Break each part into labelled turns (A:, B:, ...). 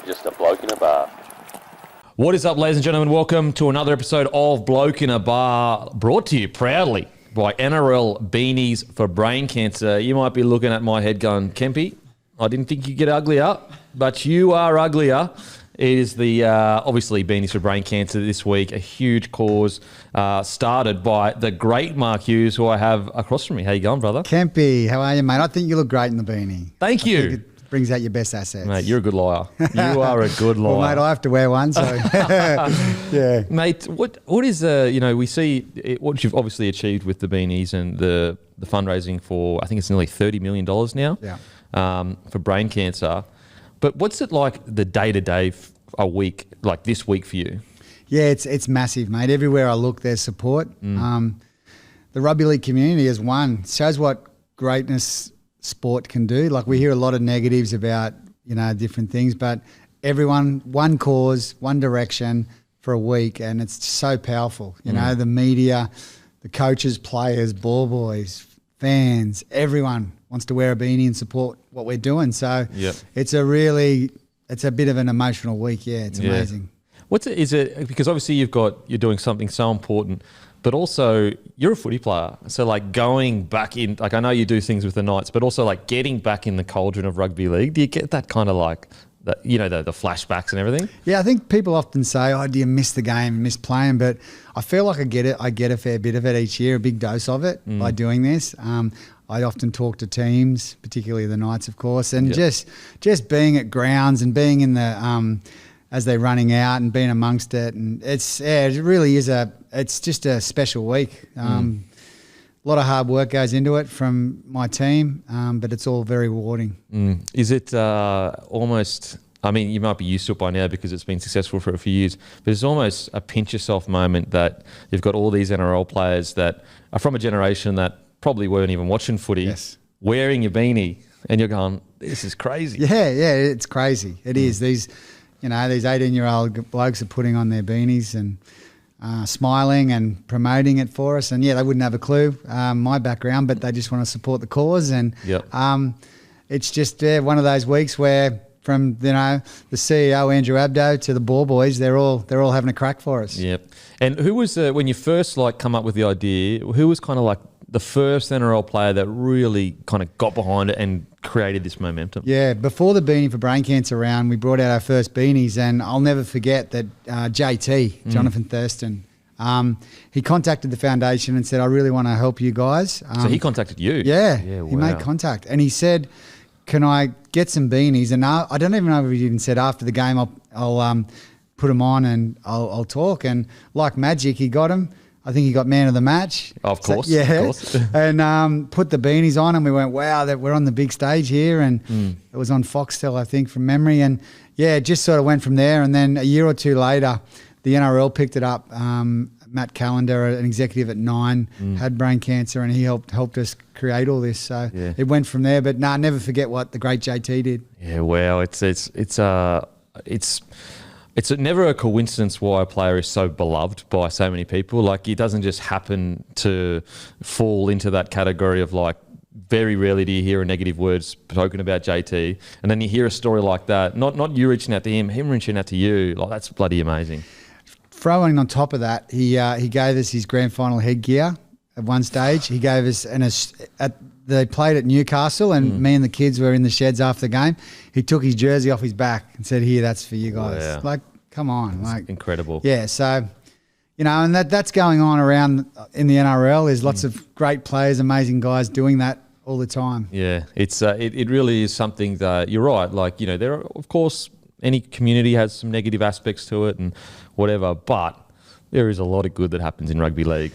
A: just a bloke in a bar.
B: What is up, ladies and gentlemen? Welcome to another episode of Bloke in a Bar, brought to you proudly by NRL Beanies for Brain Cancer. You might be looking at my head going, Kempy, I didn't think you'd get uglier, but you are uglier. It is the, obviously, Beanies for Brain Cancer this week, a huge cause started by the great Mark Hughes, who I have across from me. How you going, brother?
C: Kempy, how are you, mate? I think you look great in the beanie.
B: Thank you.
C: I think it brings out your best assets.
B: Mate, you're a good liar. You are a good liar.
C: Well, mate, I have to wear one, so yeah.
B: Mate, what is, we see what you've obviously achieved with the Beanies and the fundraising for, I think it's nearly $30 million now for brain cancer. But what's it like the day-to-day a week, like this week for you?
C: Yeah, it's massive, mate. Everywhere I look, there's support. The rugby league community has won. Shows what greatness sport can do. Like, we hear a lot of negatives about, different things, but everyone, one cause, one direction for a week, and it's so powerful. The media, the coaches, players, ball boys, fans, everyone wants to wear a beanie and support what we're doing. So it's a bit of an emotional week. Yeah, it's amazing.
B: Is it because obviously you're doing something so important, but also you're a footy player. So like going back in, like I know you do things with the Knights, but also like getting back in the cauldron of rugby league. Do you get that kind of like, the flashbacks and everything? Yeah,
C: I think people often say, "Oh, do you miss the game, miss playing?" But I feel like I get it. I get a fair bit of it each year, a big dose of it by doing this. I often talk to teams, particularly the Knights, of course, and just being at grounds and being in the as they're running out and being amongst it, and it really is it's just a special week. A lot of hard work goes into it from my team, but it's all very rewarding.
B: Is it almost? I mean, you might be used to it by now because it's been successful for a few years, but it's almost a pinch yourself moment that you've got all these NRL players that are from a generation that probably weren't even watching footy, wearing your beanie, and you're going, this is crazy.
C: Yeah, it's crazy. It is. These 18-year-old blokes are putting on their beanies and smiling and promoting it for us. And they wouldn't have a clue my background, but they just want to support the cause. And it's just one of those weeks where from the CEO Andrew Abdo to the ball boys, they're all having a crack for us.
B: Yep. And who was when you first come up with the idea? Who was kind of like the first NRL player that really kind of got behind it and created this momentum?
C: Yeah, before the Beanie for Brain Cancer round, we brought out our first beanies, and I'll never forget that JT, Jonathan Thurston, he contacted the foundation and said, I really want to help you guys.
B: So he contacted you?
C: Yeah, he made contact. And he said, can I get some beanies? And I don't even know if he even said after the game, I'll put them on and I'll talk. And like magic, he got them. I think he got man of the match.
B: Of course.
C: Of course. And put the beanies on, and we went, wow, that we're on the big stage here. And it was on Foxtel, I think, from memory. And it just sort of went from there. And then a year or two later, the NRL picked it up. Matt Callender, an executive at Nine, had brain cancer, and he helped us create all this. So it went from there. But never forget what the great JT did.
B: Yeah, wow. It's never a coincidence why a player is so beloved by so many people. Like, it doesn't just happen to fall into that category of like, very rarely do you hear a negative word spoken about JT. And then you hear a story like that, not you reaching out to him reaching out to you. Like, that's bloody amazing.
C: Throwing on top of that, he gave us his grand final headgear at one stage. He gave us, they played at Newcastle, and me and the kids were in the sheds after the game. He took his jersey off his back and said, here, that's for you guys.
B: Wow.
C: Like, come on.
B: That's incredible.
C: Yeah, so, and that's going on around in the NRL. There's lots of great players, amazing guys doing that all the time.
B: Yeah, it really is something that, you're right, like, there are, of course, any community has some negative aspects to it and whatever, but there is a lot of good that happens in rugby league.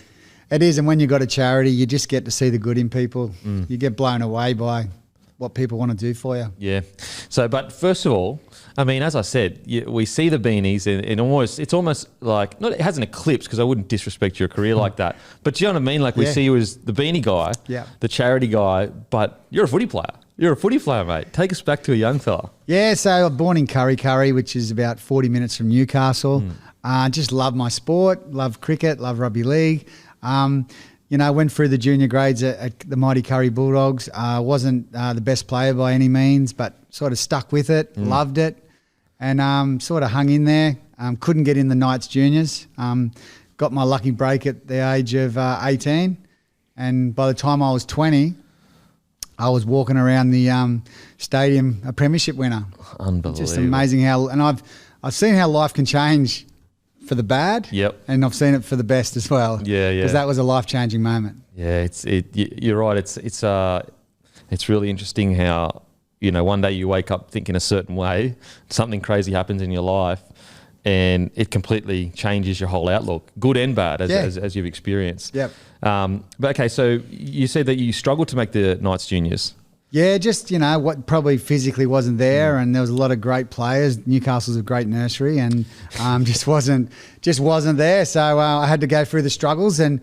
C: It is, and when you've got a charity, you just get to see the good in people. You get blown away by what people want to do for you.
B: Yeah. So, but first of all, I mean, as I said, we see the beanies and it's almost like, not, it hasn't eclipsed because I wouldn't disrespect your career like that, but do you know what I mean? Like, we see you as the beanie guy, the charity guy, but you're a footy player. You're a footy player, mate. Take us back to a young fella.
C: Yeah, so I'm born in Curry, which is about 40 minutes from Newcastle. Just love my sport, love cricket, love rugby league. Went through the junior grades at the mighty Curry Bulldogs. Wasn't the best player by any means, but sort of stuck with it, loved it. and sort of hung in there. Couldn't get in the Knights juniors. Got my lucky break at the age of 18, and by the time I was 20, I was walking around the stadium, a premiership winner.
B: Unbelievable.
C: Just amazing how, and I've seen how life can change for the bad.
B: Yep.
C: And I've seen it for the best as well.
B: Yeah.
C: Because that was a life-changing moment.
B: Yeah, you're right. It's really interesting how, one day you wake up thinking a certain way, something crazy happens in your life, and it completely changes your whole outlook, good and bad, as you've experienced.
C: Yep.
B: But okay, so you said that you struggled to make the Knights juniors.
C: Yeah, just, what probably physically wasn't there, and there was a lot of great players. Newcastle's a great nursery, and just wasn't there. So I had to go through the struggles, and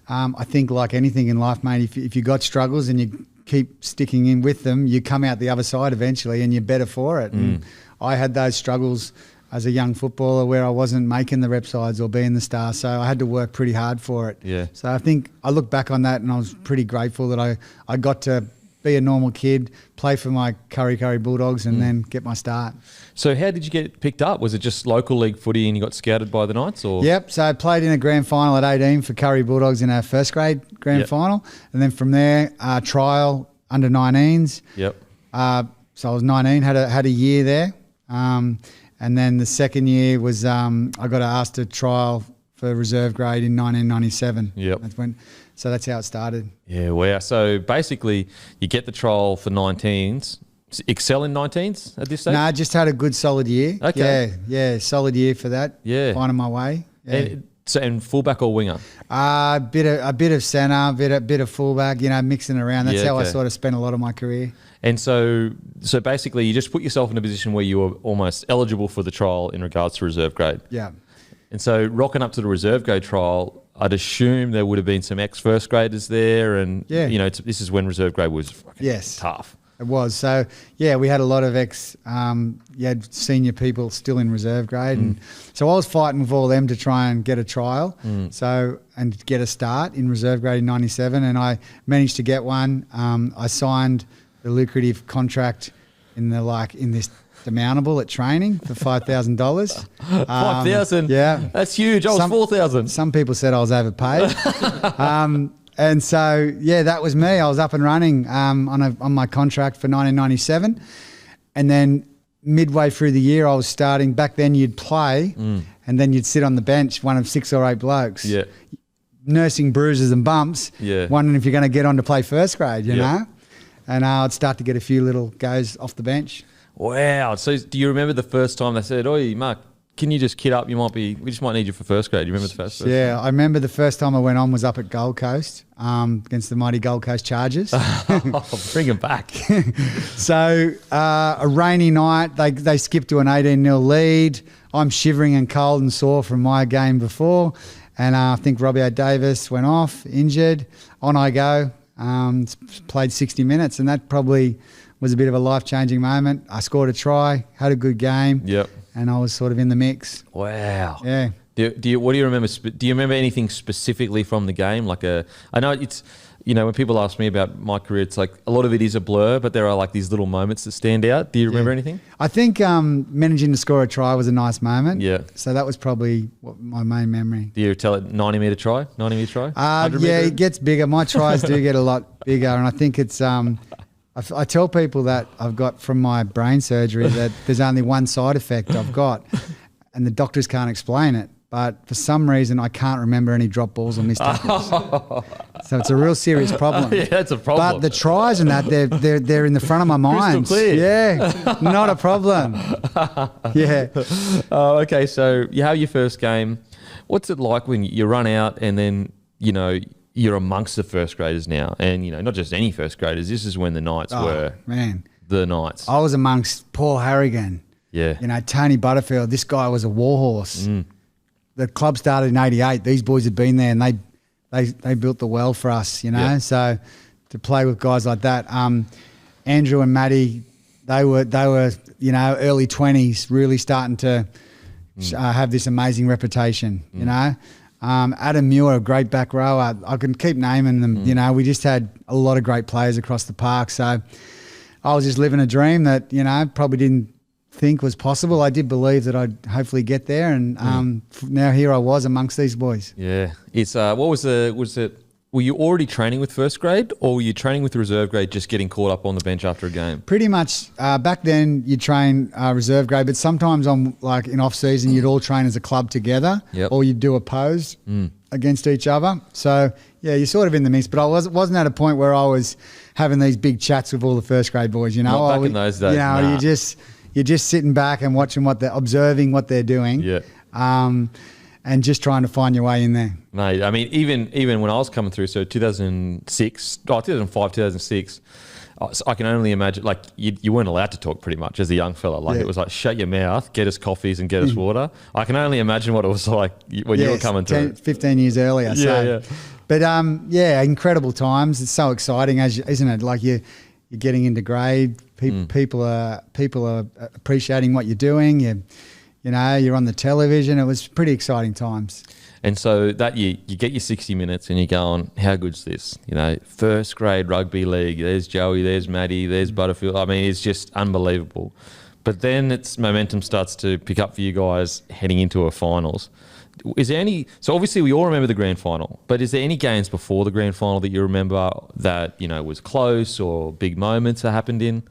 C: I think like anything in life, mate, if you got struggles and you keep sticking in with them, you come out the other side eventually, and you're better for it. And I had those struggles as a young footballer where I wasn't making the rep sides or being the star, so I had to work pretty hard for it.
B: Yeah.
C: So I think I look back on that and I was pretty grateful that I got to be a normal kid, play for my Curry Bulldogs, and then get my start.
B: So how did you get picked up? Was it just local league footy and you got scouted by the Knights? Or?
C: Yep, so I played in a grand final at 18 for Curry Bulldogs in our first grade grand final, and then from there, trial under 19s.
B: Yep.
C: So I was 19, had a year there. And then the second year was I got asked to trial for reserve grade in 1997.
B: Yep.
C: So that's how it started.
B: Yeah, wow. So basically you get the trial for 19s. Excel in 19s at this stage?
C: No, just had a good solid year.
B: Okay.
C: Yeah, solid year for that.
B: Yeah.
C: Finding my way. Yeah.
B: And fullback or winger?
C: A bit of centre, a bit of fullback, mixing around. That's how I sort of spent a lot of my career.
B: And so basically you just put yourself in a position where you were almost eligible for the trial in regards to reserve grade.
C: Yeah.
B: And so rocking up to the reserve grade trial, I'd assume there would have been some ex-first graders there, and this is when reserve grade was fucking tough.
C: It was. So, we had a lot of senior people still in reserve grade. And so I was fighting with all them to try and get a trial and get a start in reserve grade in 97, and I managed to get one. I signed the lucrative contract in this demountable at training for $5,000.
B: $5,000?
C: Yeah.
B: That's huge. I was $4,000.
C: Some people said I was overpaid. And so, that was me. I was up and running on my contract for 1997. And then midway through the year, I was starting. Back then, you'd play and then you'd sit on the bench, one of 6 or 8 blokes.
B: Yeah.
C: Nursing bruises and bumps, wondering if you're going to get on to play first grade, you know? And I'd start to get a few little goes off the bench.
B: Wow. So do you remember the first time they said, "Oi, Mark, can you just kit up? We just might need you for first grade." You remember the first?
C: Yeah, I remember the first time I went on was up at Gold Coast against the mighty Gold Coast Chargers.
B: Bring them back.
C: So a rainy night, they skipped to an 18-0 lead. I'm shivering and cold and sore from my game before. And I think Robbie Davis went off, injured. On I go. Played 60 minutes, and that probably was a bit of a life-changing moment. I scored a try, had a good game, and I was sort of in the mix.
B: Wow.
C: Yeah.
B: What do you remember? Do you remember anything specifically from the game? I know it's, when people ask me about my career, it's like a lot of it is a blur, but there are like these little moments that stand out. Do you remember anything? I
C: think managing to score a try was a nice moment.
B: Yeah.
C: So that was probably my main memory.
B: Do you tell it 90-metre try? 90-metre try?
C: It gets bigger. My tries do get a lot bigger, and I think it's I tell people that I've got from my brain surgery that there's only one side effect I've got, and the doctors can't explain it. But for some reason, I can't remember any drop balls or missed tackles. So it's a real serious problem.
B: Yeah, that's a problem.
C: But the tries and that, they're in the front of my mind.
B: Crystal clear.
C: Yeah, not a problem. Yeah.
B: Oh, okay. So you have your first game. What's it like when you run out and then, you're amongst the first graders now? And, not just any first graders. This is when the Knights were the Knights.
C: I was amongst Paul Harrigan.
B: Yeah.
C: Tony Butterfield. This guy was a warhorse. The club started in 88. These boys had been there, and they built the well for us, So to play with guys like that, Andrew and Matty, they were early 20s, really starting to have this amazing reputation, Adam Muir, a great back rower. I can keep naming them. We just had a lot of great players across the park. So I was just living a dream that, probably didn't think was possible. I did believe that I'd hopefully get there, and now here I was amongst these boys.
B: Yeah. It's were you already training with first grade, or were you training with the reserve grade just getting caught up on the bench after a game?
C: Pretty much back then you train reserve grade, but sometimes on like in off season you'd all train as a club together, or you'd do a pose against each other. So yeah, you're sort of in the mix. But I wasn't at a point where I was having these big chats with all the first grade boys. You know,
B: not back in those days.
C: You know,
B: nah.
C: you're just sitting back and watching observing what they're doing.
B: Yeah.
C: And just trying to find your way in there.
B: Mate, I mean, even when I was coming through, so 2005, 2006, I can only imagine, like, you weren't allowed to talk pretty much as a young fella. Like, it was like, shut your mouth, get us coffees and get us water. I can only imagine what it was like when you were coming through.
C: 15 years earlier.
B: Yeah.
C: But, incredible times. It's so exciting, isn't it? Like, you're getting into grade. People are appreciating what you're doing. You know, you're on the television. It was pretty exciting times.
B: And so that year, you get your 60 minutes and you're going, how good's this? You know, first grade rugby league. There's Joey, there's Matty, there's Butterfield. I mean, it's just unbelievable. But then its momentum starts to pick up for you guys heading into a finals. Is there any? So obviously we all remember the grand final, but is there any games before the grand final that you remember that, you know, was close or big moments that happened in?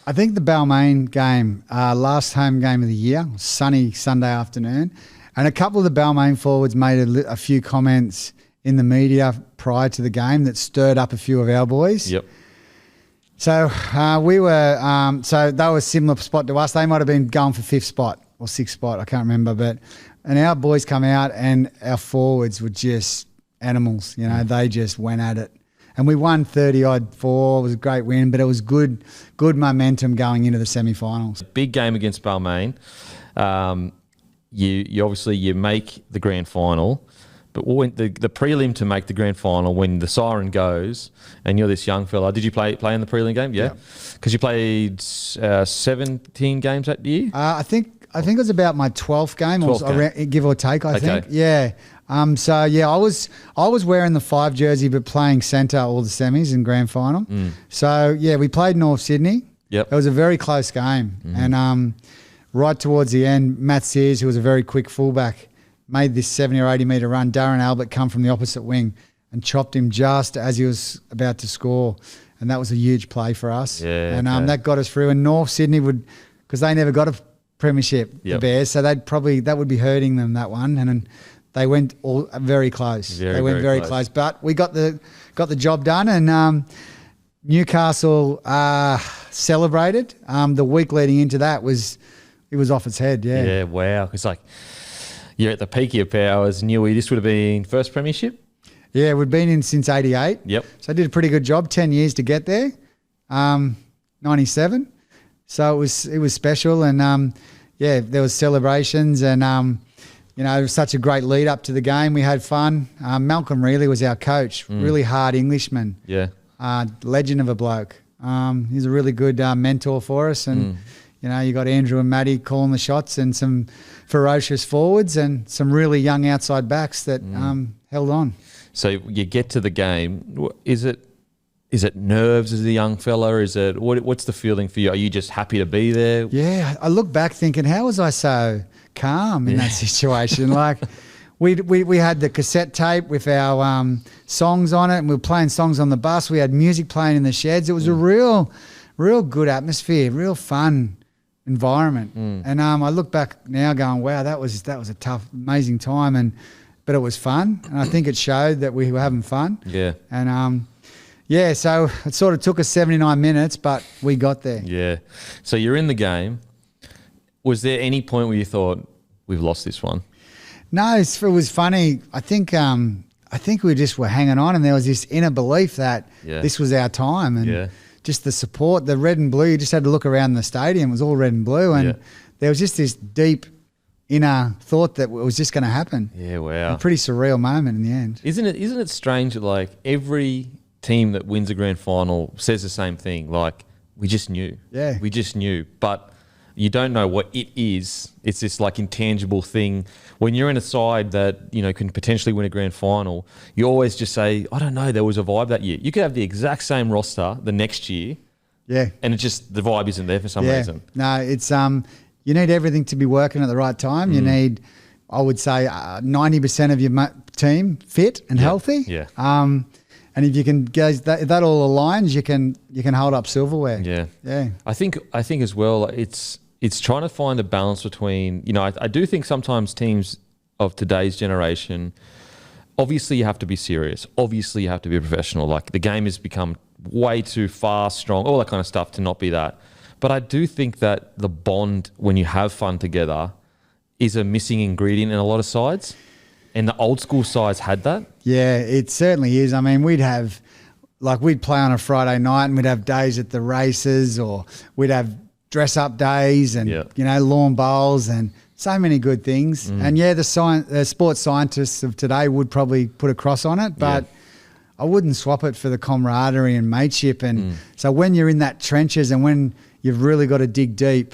C: I think the Balmain game, last home game of the year, sunny Sunday afternoon, and a couple of the Balmain forwards made a few comments in the media prior to the game that stirred up a few of our boys.
B: Yep.
C: So we were, so they were a similar spot to us. They might have been going for 5th spot or 6th spot, I can't remember. And our boys come out and our forwards were just animals. You know, they just went at it. And we won 30-4. It was a great win, but it was good momentum going into the semi-finals.
B: Big game against Balmain. You obviously make the grand final, but when the prelim to make the grand final, when the siren goes and you're this young fella, did you play in the prelim game? Yeah, because you played 17 games that year.
C: I think it was about my 12th game, 12th game. Give or take. I think. Yeah. I was wearing the 5 jersey, but playing centre all the semis and grand final. So yeah, we played North Sydney.
B: Yep.
C: It was a very close game, and right towards the end, Matt Sears, who was a very quick fullback, made this 70 or 80 metre run. Darren Albert come from the opposite wing and chopped him just as he was about to score, and that was a huge play for us.
B: Yeah,
C: and that got us through. And North Sydney because they never got a premiership, the Bears, so that would be hurting them, that one, and they went all very close. They went very close. But we got the job done, and Newcastle celebrated. The week leading into that was off its head. Yeah.
B: Yeah. Wow. It's like you're at the peak of your powers. Newey, this would have been first premiership.
C: Yeah, we'd been in since '88.
B: Yep. So
C: I did a pretty good job. 10 years to get there. 97. So it was special, and there was celebrations, and you know, it was such a great lead up to the game. We had fun. Malcolm Reilly was our coach, really hard Englishman.
B: Yeah.
C: Legend of a bloke. He's a really good mentor for us. And, you know, you got Andrew and Matty calling the shots, and some ferocious forwards and some really young outside backs that held on. So
B: you get to the game. Is it nerves as a young fella? Is it what's the feeling for you? Are you just happy to be there? Yeah,
C: I look back thinking, how was I so calm in that situation? Like we had the cassette tape with our songs on it, and we were playing songs on the bus. We had music playing in the sheds. It was a real good atmosphere, real fun environment. And I look back now going, wow, that was a tough, amazing time, but it was fun, and I think it showed that we were having fun.
B: Yeah.
C: And so it sort of took us 79 minutes, but we got there.
B: Yeah. So you're in the game. Was there any point where you thought, we've lost this one?
C: No, it was funny. I think we just were hanging on, and there was this inner belief that this was our time, and just the support, the red and blue. You just had to look around the stadium; it was all red and blue, and there was just this deep inner thought that it was just going to happen. Yeah, wow! A pretty surreal moment in the end.
B: Isn't it strange that like every team that wins a grand final says the same thing? Like, we just knew. Yeah, we just knew, but you don't know what it is. It's this like intangible thing. When you're in a side that, you know, can potentially win a grand final, you always just say, I don't know, there was a vibe that year. You could have the exact same roster the next year.
C: Yeah.
B: And it's just the vibe isn't there for some reason.
C: No, it's you need everything to be working at the right time. You need, I would say, 90% of your team fit and healthy.
B: Yeah.
C: And if you can go, if that all aligns, you can hold up silverware.
B: Yeah.
C: Yeah.
B: I think as well, it's trying to find a balance between, I do think sometimes teams of today's generation, obviously you have to be serious. Obviously you have to be professional. Like the game has become way too fast, strong, all that kind of stuff to not be that. But I do think that the bond when you have fun together is a missing ingredient in a lot of sides. And the old school sides had that. Yeah,
C: it certainly is. I mean, we'd play on a Friday night and we'd have days at the races, or we'd have dress up days and, lawn bowls and so many good things. And the sports scientists of today would probably put a cross on it, but I wouldn't swap it for the camaraderie and mateship. And so when you're in that trenches and when you've really got to dig deep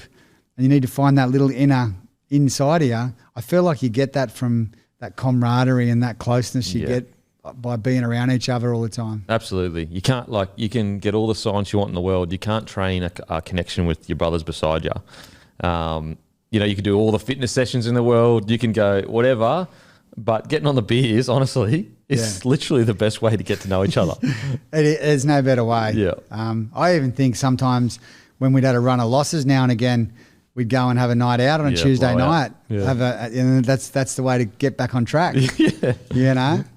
C: and you need to find that little inner inside of you, I feel like you get that from that camaraderie and that closeness you get by being around each other all the time.
B: Absolutely. You can't, you can get all the science you want in the world. You can't train a connection with your brothers beside you. You can do all the fitness sessions in the world. You can go whatever, but getting on the beers, honestly, is literally the best way to get to know each other.
C: There's no better way.
B: Yeah.
C: I even think sometimes when we'd had a run of losses now and again, we'd go and have a night out on a Tuesday night. Yeah. And that's the way to get back on track.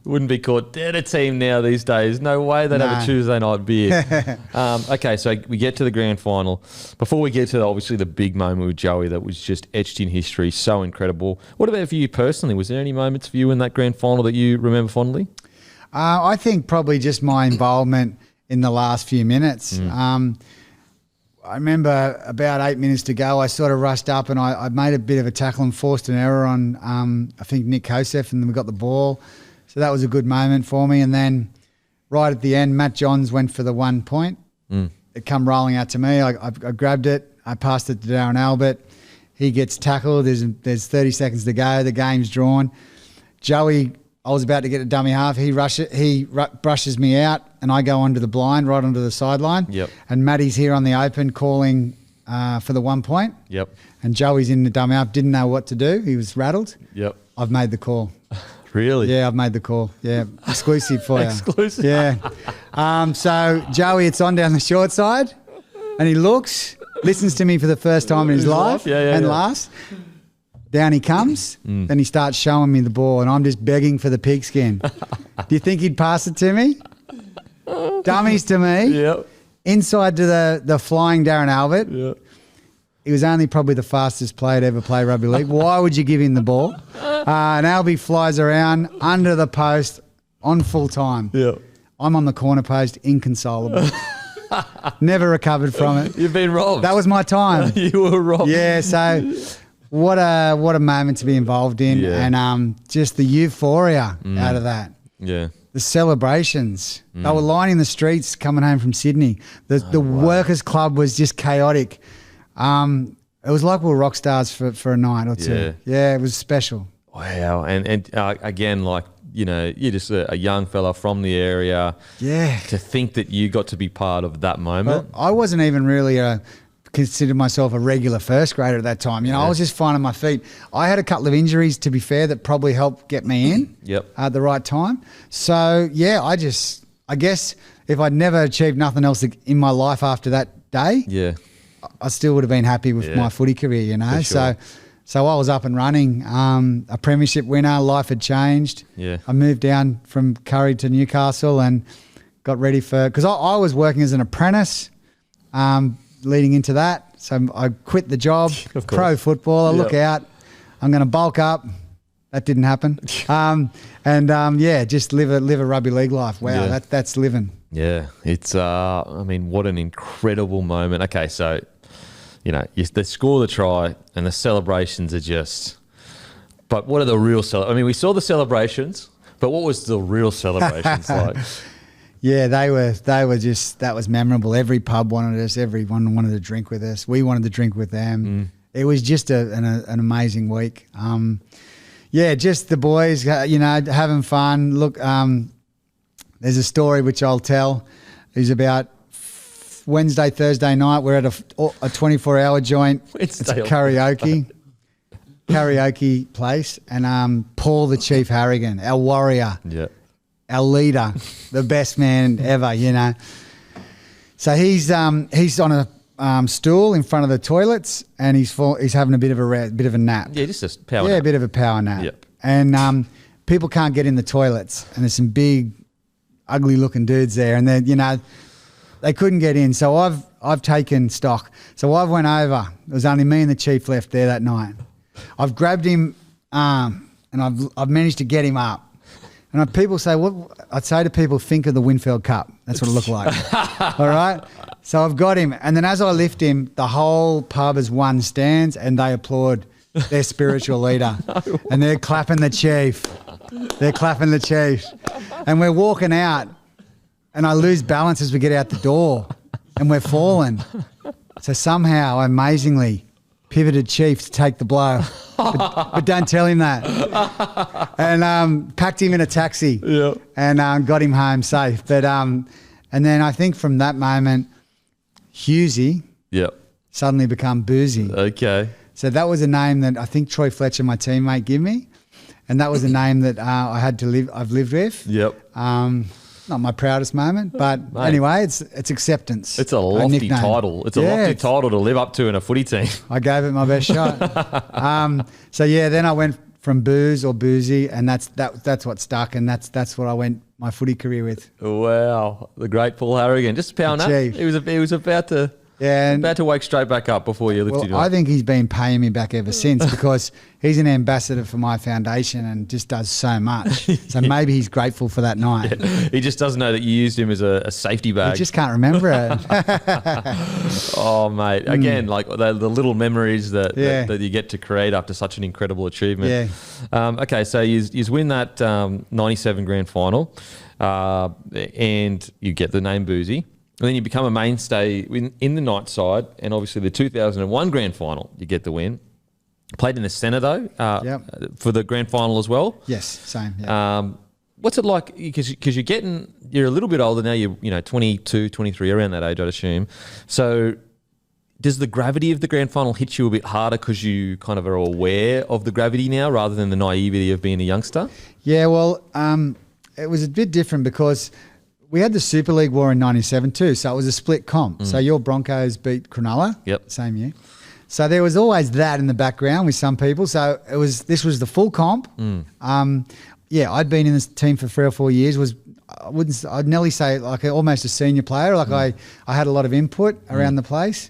B: Wouldn't be caught dead a team now these days. No way they'd have a Tuesday night beer. Okay, so we get to the grand final. Before we get to obviously the big moment with Joey that was just etched in history, so incredible. What about for you personally? Was there any moments for you in that grand final that you remember fondly?
C: I think probably just my involvement in the last few minutes. I remember about 8 minutes to go, I sort of rushed up and I made a bit of a tackle and forced an error on, I think, Nick Kosef, and then we got the ball. So that was a good moment for me. And then right at the end, Matt Johns went for the 1 point. It come rolling out to me. I grabbed it. I passed it to Darren Albert. He gets tackled. There's 30 seconds to go. The game's drawn. Joey, I was about to get a dummy half. He brushes me out, and I go onto the blind, right onto the sideline.
B: Yep.
C: And Matty's here on the open calling for the 1 point.
B: Yep.
C: And Joey's in the dummy half, didn't know what to do. He was rattled.
B: Yep.
C: I've made the call.
B: Really?
C: Yeah, I've made the call. Yeah, exclusive for you.
B: Exclusive.
C: Yeah. So Joey, it's on down the short side, and he looks, listens to me for the first time in his life, last. Down he comes, then he starts showing me the ball, and I'm just begging for the pigskin. Do you think he'd pass it to me? Dummies to me.
B: Yep.
C: Inside to the flying Darren Albert.
B: Yep.
C: He was only probably the fastest player to ever play rugby league. Why would you give him the ball? And Albie flies around under the post on full time.
B: Yep.
C: I'm on the corner post, inconsolable. Never recovered from it.
B: You've been robbed.
C: That was my time.
B: You were robbed.
C: Yeah, so what a moment to be involved in, and just the euphoria out of that.
B: Yeah.
C: The celebrations. They were lining the streets coming home from Sydney. The workers' club was just chaotic. It was like we were rock stars for a night or two. Yeah, it was special.
B: Wow. And again, you're just a young fella from the area.
C: Yeah.
B: To think that you got to be part of that moment.
C: Well, I wasn't even really considered myself a regular first grader at that time. I was just finding my feet. I had a couple of injuries, to be fair, that probably helped get me in at the right time. So, yeah, I guess if I'd never achieved nothing else in my life after that day, I still would have been happy with my footy career, For sure. So I was up and running, a premiership winner, life had changed.
B: Yeah.
C: I moved down from Curry to Newcastle and got ready because I was working as an apprentice, leading into that. So I quit the job, pro footballer, look out. I'm going to bulk up. That didn't happen. Just live a rugby league life. Wow, that's living.
B: Yeah, it's, what an incredible moment. Okay, so, they score the try and the celebrations are just, but what are the real we saw the celebrations, but what was the real celebrations like?
C: Yeah, they were just, that was memorable. Every pub wanted us. Everyone wanted to drink with us. We wanted to drink with them. It was just an amazing week. Just the boys, having fun. Look, there's a story which I'll tell. It was about Wednesday, Thursday night, we're at a 24-hour joint. It's a karaoke place. And Paul the Chief Harrigan, our warrior, our leader, the best man ever, you know. So he's on a stool in front of the toilets, and he's having a bit of a nap.
B: Yeah, just a power nap.
C: Yeah, a bit of a power nap.
B: Yep.
C: And people can't get in the toilets, and there's some big, ugly-looking dudes there, and they couldn't get in. So I've taken stock. So I went over. It was only me and the chief left there that night. I've grabbed him, and I've managed to get him up. And people say, I'd say to people, think of the Winfield Cup. That's what it looked like. All right? So I've got him. And then as I lift him, the whole pub as one stands and they applaud their spiritual leader. And they're clapping the chief. They're clapping the chief. And we're walking out, and I lose balance as we get out the door, and we're falling. So somehow, amazingly, pivoted chief to take the blow. But don't tell him that. And packed him in a taxi and got him home safe. But and then I think from that moment, Hughesy suddenly become Boozy.
B: Okay.
C: So that was a name that I think Troy Fletcher, my teammate, gave me. And that was a name that I've lived with.
B: Yep.
C: Not my proudest moment, but anyway, it's acceptance.
B: It's a lofty title. It's a lofty title to live up to in a footy team.
C: I gave it my best shot. So yeah, then I went from Booze or Boozy, and that's what stuck, and that's what I went my footy career with.
B: Wow, the great Paul Harrigan, just powering up. He was about to. Yeah, about to wake straight back up before you lifted
C: I think he's been paying me back ever since because he's an ambassador for my foundation and just does so much. So maybe he's grateful for that night.
B: Yeah. He just doesn't know that you used him as a safety bag.
C: He just can't remember it.
B: Oh, mate. Again, like the little memories that you get to create after such an incredible achievement. Yeah. Okay, so you win that 97 grand final and you get the name Boozy. And then you become a mainstay in the night side, and obviously the 2001 grand final, you get the win. Played in the centre though, for the grand final as well.
C: Yes, same. Yeah.
B: What's it like? Because you're a little bit older now. You're 22, 23, around that age, I'd assume. So does the gravity of the grand final hit you a bit harder because you kind of are aware of the gravity now rather than the naivety of being a youngster?
C: Yeah, well, it was a bit different because we had the Super League war in 97 too, so it was a split comp. So your Broncos beat Cronulla, same year. So there was always that in the background with some people. So this was the full comp. I'd been in this team for 3 or 4 years. I'd nearly say like almost a senior player. Like I had a lot of input around the place.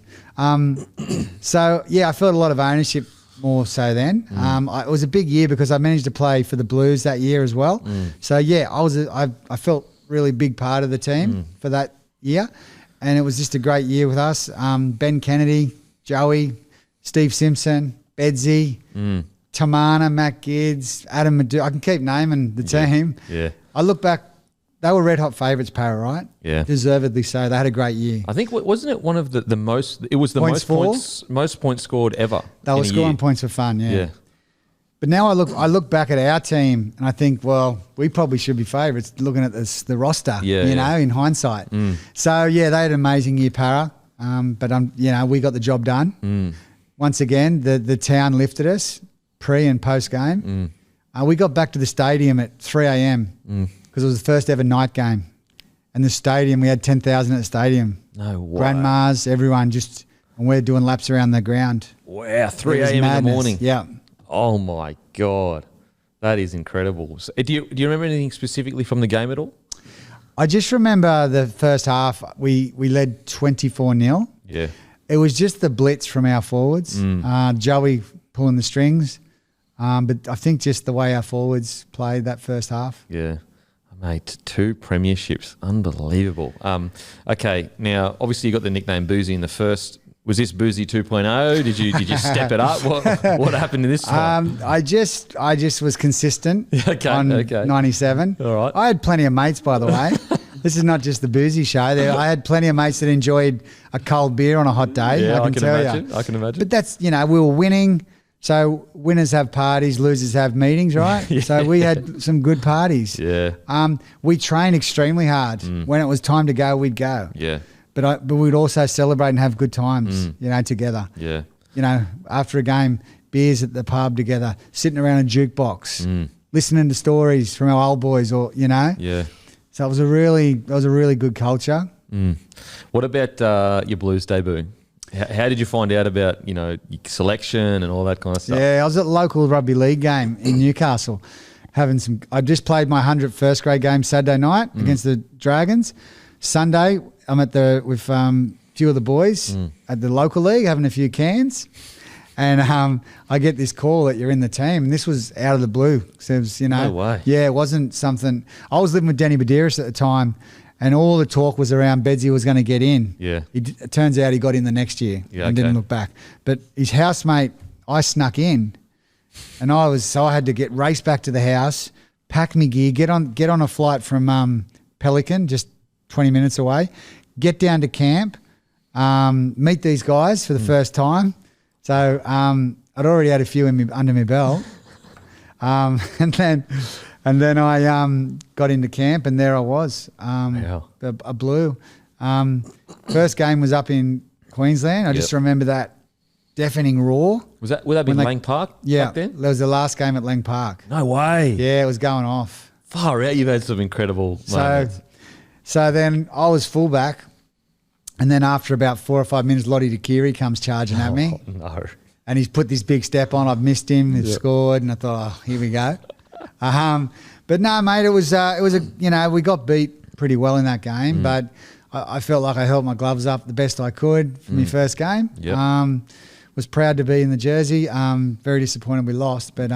C: So yeah, I felt a lot of ownership more so then. It was a big year because I managed to play for the Blues that year as well. So yeah, I felt really big part of the team for that year, and it was just a great year with us. Ben Kennedy, Joey, Steve Simpson, Bedsy, Tamana, Matt Gidds, Adam Madu. I can keep naming the team. Yeah. I look back, they were red hot favourites, Para, right? Yeah. Deservedly so. They had a great year.
B: I think, wasn't it one of the most, it was the most points scored ever.
C: They were scoring points for fun, yeah. But now I look back at our team and I think, well, we probably should be favourites looking at the roster, in hindsight. So, yeah, they had an amazing year, Para. But, we got the job done. Once again, the town lifted us pre and post game. We got back to the stadium at 3 a.m. because it was the first ever night game. And the stadium, we had 10,000 at the stadium.
B: No way.
C: Grandmas, everyone and we're doing laps around the ground.
B: Wow, 3 a.m. in the morning.
C: Yeah.
B: Oh my God, that is incredible. So, do you remember anything specifically from the game at all?
C: I just remember the first half. We led 24-0.
B: Yeah,
C: it was just the blitz from our forwards. Joey pulling the strings, but I think just the way our forwards played that first half.
B: Yeah, mate, 2 premierships, unbelievable. Okay, now obviously you got the nickname Boozy in the first. Was this Boozy 2.0? Did you step it up? What happened in this time?
C: I just was consistent on 97.
B: All right.
C: I had plenty of mates, by the way. This is not just the Boozy show. I had plenty of mates that enjoyed a cold beer on a hot day.
B: Yeah,
C: I
B: can imagine.
C: But that's, we were winning. So winners have parties, losers have meetings, right? So we had some good parties.
B: Yeah.
C: We trained extremely hard. When it was time to go, we'd go.
B: Yeah.
C: but we'd also celebrate and have good times, together.
B: Yeah.
C: After a game, beers at the pub together, sitting around a jukebox, listening to stories from our old boys,
B: Yeah.
C: So it was a really good culture.
B: What about your Blues debut? How did you find out about, your selection and all that kind of stuff?
C: Yeah, I was at a local rugby league game in Newcastle. I just played my 100th first grade game Saturday night against the Dragons. Sunday, I'm with a few of the boys at the local league having a few cans. And I get this call that you're in the team. And this was out of the blue. So it was,
B: No way.
C: Yeah, it wasn't something. I was living with Danny Badiris at the time. And all the talk was around Bedsy was going to get in.
B: Yeah.
C: It turns out he got in the next year and didn't look back. But his housemate, I snuck in. And I had to race back to the house, pack me gear, get on a flight from Pelican, just 20 minutes away, get down to camp, meet these guys for the first time. So I'd already had a few under my belt, and then I got into camp, and there I was, a Blue. First game was up in Queensland. I just remember that deafening roar.
B: Would that be Lang Park?
C: Yeah,
B: back then?
C: that was the last game at Lang Park.
B: No way.
C: Yeah, it was going off.
B: Far out. You've had some incredible moments.
C: So then I was fullback, and then after about 4 or 5 minutes, Lottie Dakiri comes charging at me.
B: No.
C: And he's put this big step on. I've missed him. He's scored, and I thought, oh, here we go. But no, mate, it was we got beat pretty well in that game, but I felt like I held my gloves up the best I could for my first game.
B: Yep.
C: Was proud to be in the jersey. Very disappointed we lost, but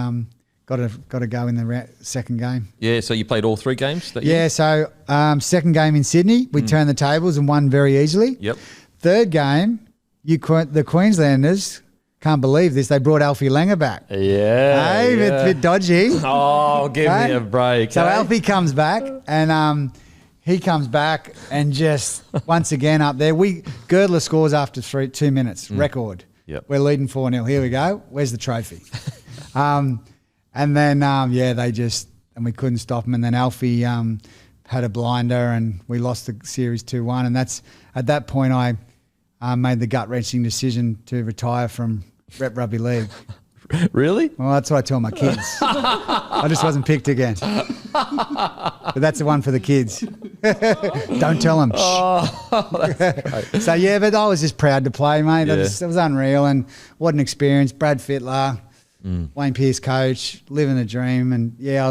C: got to go in the second game.
B: Yeah, so you played all 3 games that year?
C: Yeah, so second game in Sydney, we turned the tables and won very easily.
B: Yep.
C: Third game, the Queenslanders, can't believe this, they brought Alfie Langer back.
B: Yeah.
C: Hey, it's a bit dodgy.
B: Oh, give me a break.
C: So Alfie comes back, and he comes back and just once again up there. Girdler scores after 2 minutes, record.
B: Yep.
C: We're leading 4-0. Here we go. Where's the trophy? And then and we couldn't stop him. And then Alfie had a blinder, and we lost the series 2-1. And that's at that point I made the gut wrenching decision to retire from rep rugby league.
B: Really?
C: Well, that's what I tell my kids. I just wasn't picked again. But that's the one for the kids. Don't tell them.
B: Oh, that's great.
C: So, yeah, but I was just proud to play, mate.
B: Yeah.
C: It was unreal, and what an experience. Brad Fittler, Wayne Pearce coach, living the dream. And, yeah,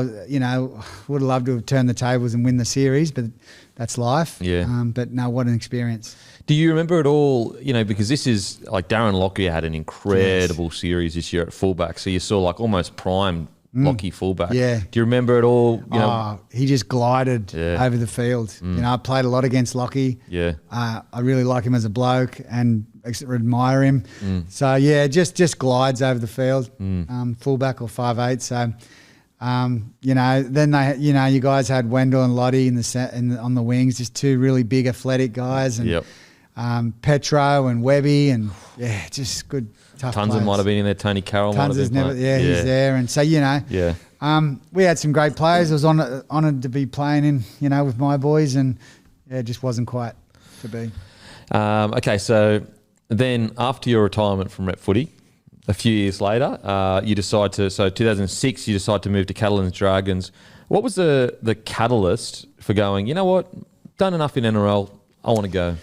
C: would have loved to have turned the tables and win the series, but that's life.
B: Yeah.
C: But, no, what an experience.
B: Do you remember it all, because this is, like Darren Lockyer had an incredible series this year at fullback. So you saw like almost prime Lockie fullback.
C: Yeah.
B: Do you remember it all?
C: He just glided over the field. I played a lot against Lockie.
B: Yeah.
C: I really like him as a bloke and admire him. So, yeah, just glides over the field, fullback or 5'8". So, then they, you guys had Wendell and Lottie on the wings, just 2 really big athletic guys. And, Petro and Webby, and just good, tough
B: Tons
C: players.
B: might have been in there. Tony Carroll might have been
C: never,
B: playing.
C: he's there. And so, we had some great players. I was honoured to be playing in, with my boys, and it just wasn't quite to be.
B: Okay, so then after your retirement from rep footy, a few years later, you decide to, 2006, you decide to move to Catalans Dragons. What was the catalyst for going, you know what, done enough in NRL, I want to go?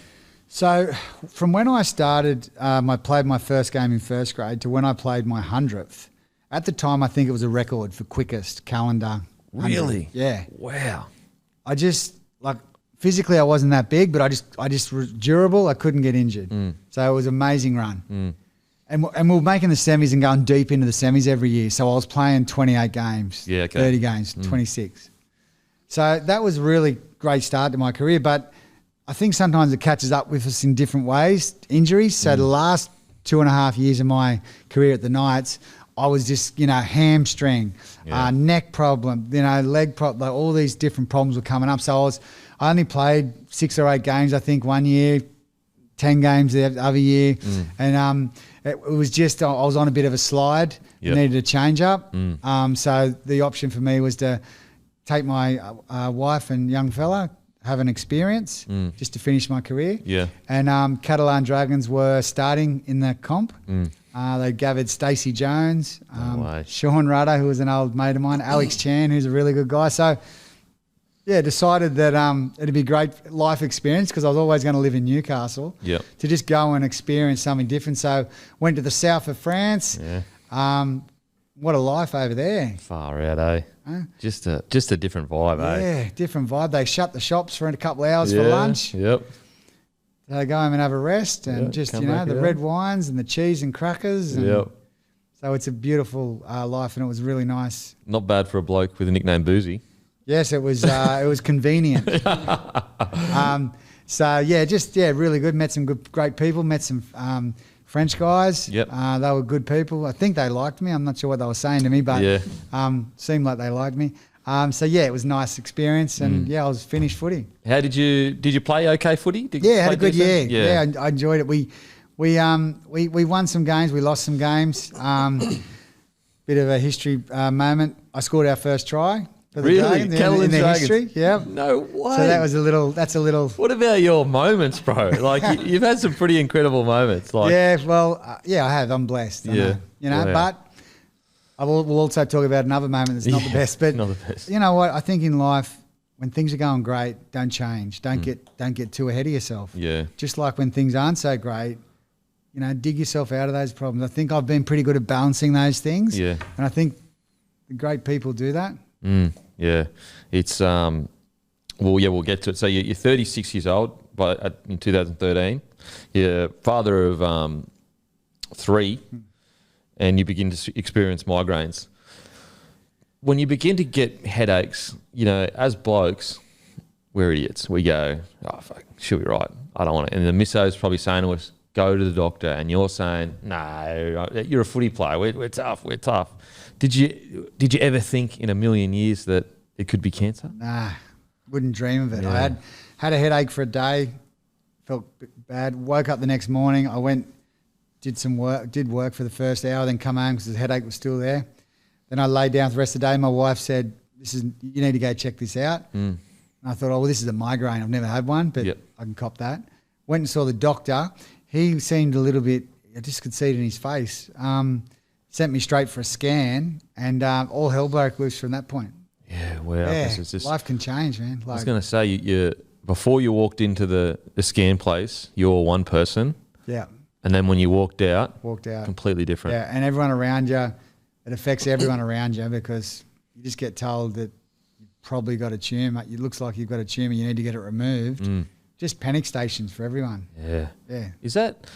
C: So from when I started, I played my first game in first grade to when I played my 100th. At the time, I think it was a record for quickest calendar. 100.
B: Really?
C: Yeah.
B: Wow.
C: I just, physically I wasn't that big, but I just was durable. I couldn't get injured. So it was an amazing run. And we were making the semis and going deep into the semis every year. So I was playing 28 games, 30 games, 26. So that was a really great start to my career. But I think sometimes it catches up with us in different ways, injuries. So the last 2.5 years of my career at the Knights, I was just, hamstring, neck problem, leg problem, all these different problems were coming up. So I only played 6 or 8 games, I think, one year, 10 games the other year. And it was just, I was on a bit of a slide, needed a change up. So the option for me was to take my wife and young fella have an experience just to finish my career.
B: Yeah.
C: And Catalan Dragons were starting in the comp. They gathered Stacey Jones, Sean Rudder, who was an old mate of mine, Alex Chan, who's a really good guy. So, yeah, decided that it'd be a great life experience because I was always going to live in Newcastle.
B: Yep.
C: To just go and experience something different. So went to the south of France.
B: Yeah.
C: What a life over there.
B: Far out, eh? Huh? Just a different vibe, eh?
C: Yeah, different vibe. They shut the shops for a couple of hours for lunch.
B: Yep.
C: They go home and have a rest and just, the red wines and the cheese and crackers. And
B: yep.
C: So it's a beautiful life and it was really nice.
B: Not bad for a bloke with a nickname Boozy.
C: Yes, it was it was convenient. Really good. Met some great people. Met some French guys.
B: Yep.
C: They were good people. I think they liked me. I'm not sure what they were saying to me, but seemed like they liked me. It was a nice experience, and I was finished footy.
B: How did you play? Okay, footy?
C: Had a good year. Yeah, I enjoyed it. We won some games. We lost some games. Bit of a history moment. I scored our first try. For the Dragons, in the history, yeah.
B: No way.
C: So that's a little.
B: What about your moments, bro? Like you've had some pretty incredible moments. Like
C: I have. I'm blessed. But we'll also talk about another moment that's not the best. But
B: not the best.
C: You know what? I think in life, when things are going great, don't change. Don't get too ahead of yourself.
B: Yeah.
C: Just like when things aren't so great, dig yourself out of those problems. I think I've been pretty good at balancing those things.
B: Yeah.
C: And I think the great people do that.
B: Yeah, it's we'll get to it. So you're 36 years old in 2013. You're father of 3, and you begin to experience migraines. When you begin to get headaches, as blokes, we're idiots. We go, oh fuck, she'll be right. I don't want it. And the misso's probably saying to us, go to the doctor, and you're saying, no, you're a footy player. We're tough. We're tough. Did you ever think in a million years that it could be cancer?
C: Nah, wouldn't dream of it. Yeah. I had a headache for a day, felt bad. Woke up the next morning. I went, did work for the first hour, then come home because the headache was still there. Then I laid down for the rest of the day. My wife said, you need to go check this out. And I thought, this is a migraine. I've never had one, but I can cop that. Went and saw the doctor. He seemed a little bit, I just could see it in his face. Sent me straight for a scan, and all hell broke loose from that point.
B: Yeah, wow.
C: Yeah, life can change, man.
B: I was going to say, you before you walked into the scan place, you were one person.
C: Yeah.
B: And then when you walked out, completely different.
C: Yeah, and everyone around you, it affects everyone around you because you just get told that you've probably got a tumour. It looks like you've got a tumour, you need to get it removed. Just panic stations for everyone.
B: Yeah.
C: Yeah.
B: Is that,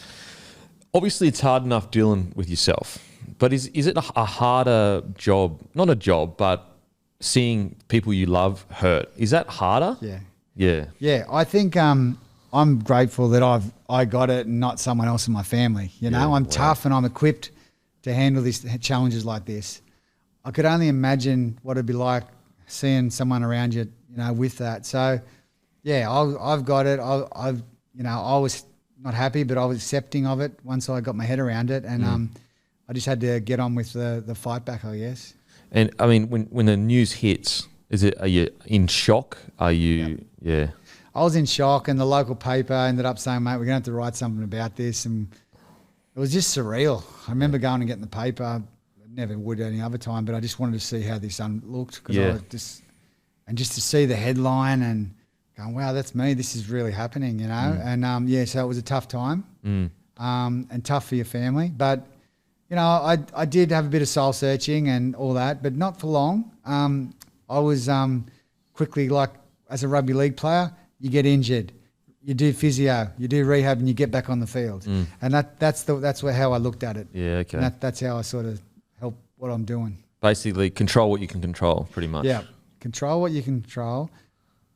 B: obviously it's hard enough dealing with yourself, but is it a harder job, not a job, but seeing people you love hurt? Is that harder?
C: Yeah.
B: Yeah.
C: Yeah. I think I'm grateful that I got it and not someone else in my family. I'm tough and I'm equipped to handle these challenges like this. I could only imagine what it'd be like seeing someone around you, with that. So, yeah, I've got it. I was not happy, but I was accepting of it once I got my head around it, and I just had to get on with the fight back, I guess.
B: And I mean, when the news hits, are you in shock? Are you? Yeah.
C: I was in shock, and the local paper ended up saying, "Mate, we're going to have to write something about this," and it was just surreal. I remember going and getting the paper. I never would any other time, but I just wanted to see how this looked because just to see the headline and going, wow, that's me. This is really happening, And so it was a tough time, and tough for your family. But I did have a bit of soul searching and all that, but not for long. I was quickly, like as a rugby league player, you get injured, you do physio, you do rehab, and you get back on the field. And that's how I looked at it.
B: Yeah, okay.
C: And that's how I sort of help what I'm doing.
B: Basically, control what you can control, pretty much.
C: Yeah, control what you can control.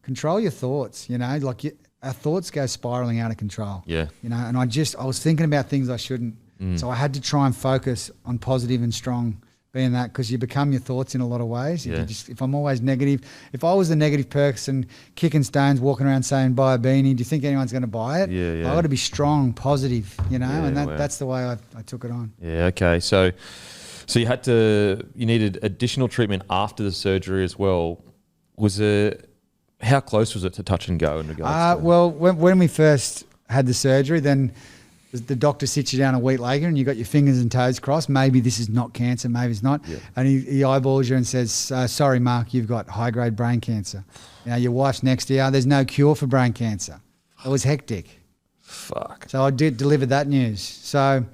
C: Control your thoughts. Our thoughts go spiraling out of control.
B: Yeah.
C: And I was thinking about things I shouldn't. So I had to try and focus on positive and strong being that, because you become your thoughts in a lot of ways.
B: Yeah.
C: If I'm always negative, if I was the negative person kicking stones, walking around saying buy a beanie, do you think anyone's going to buy it?
B: Yeah, yeah.
C: I got to be strong, positive, and that's the way I took it on.
B: Yeah, okay. So you needed additional treatment after the surgery as well. Was it how close was it to touch and go in regards to
C: Well, when we first had the surgery, then the doctor sits you down a week later and you got your fingers and toes crossed. Maybe this is not cancer, maybe it's not.
B: Yeah.
C: And he eyeballs you and says, sorry, Mark, you've got high-grade brain cancer. Your wife's next to you. There's no cure for brain cancer. It was hectic.
B: Fuck.
C: So I delivered that news. So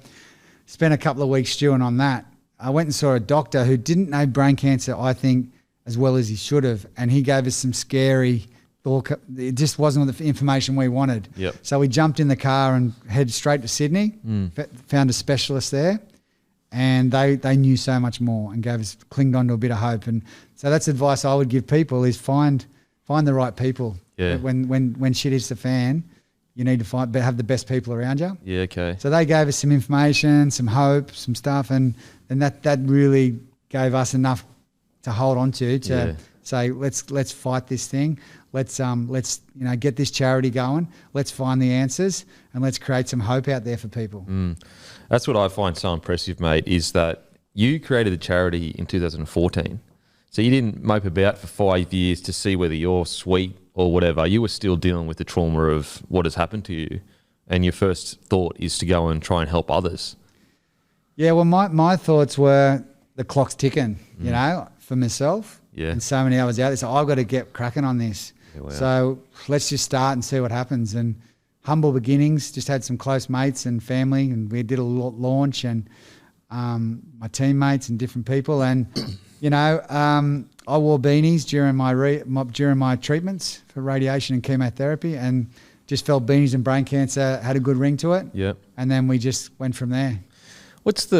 C: spent a couple of weeks stewing on that. I went and saw a doctor who didn't know brain cancer, I think, as well as he should have. And he gave us some scary thought. It just wasn't the information we wanted.
B: Yep.
C: So we jumped in the car and headed straight to Sydney, found a specialist there. And they knew so much more and clinged on to a bit of hope. And so that's advice I would give people is find the right people.
B: Yeah.
C: When shit hits the fan, you need to have the best people around you.
B: Yeah, okay.
C: So they gave us some information, some hope, some stuff, and that really gave us enough to hold on to say let's fight this thing. Let's get this charity going. Let's find the answers and let's create some hope out there for people.
B: That's what I find so impressive, mate, is that you created the charity in 2014. So you didn't mope about for 5 years to see whether you're sweet or whatever. You were still dealing with the trauma of what has happened to you. And your first thought is to go and try and help others.
C: Yeah, well, my thoughts were the clock's ticking, for myself.
B: Yeah.
C: And so many hours out there. So I've got to get cracking on this.
B: Yeah, wow.
C: So let's just start and see what happens. And humble beginnings, just had some close mates and family, and we did a launch and my teammates and different people. And, I wore beanies during my treatments for radiation and chemotherapy, and just felt beanies and brain cancer had a good ring to it.
B: Yeah.
C: And then we just went from there.
B: What's we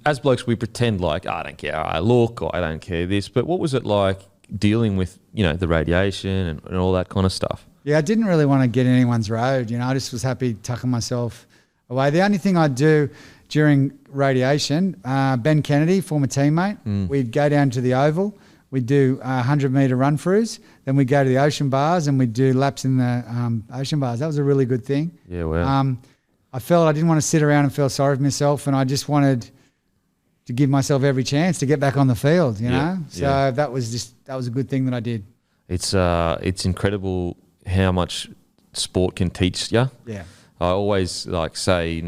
B: as blokes, we pretend like, I don't care how I look or I don't care this, but what was it like dealing with, the radiation and all that kind of stuff?
C: Yeah, I didn't really want to get in anyone's road. I just was happy tucking myself away. The only thing I'd do during radiation, Ben Kennedy, former teammate, we'd go down to the Oval, we'd do 100-metre run-throughs, then we'd go to the ocean bars and we'd do laps in the ocean bars. That was a really good thing.
B: Yeah, wow.
C: I felt I didn't want to sit around and feel sorry for myself, and I just wanted to give myself every chance to get back on the field, know? So that was a good thing that I did.
B: It's incredible how much sport can teach you.
C: Yeah.
B: I always say,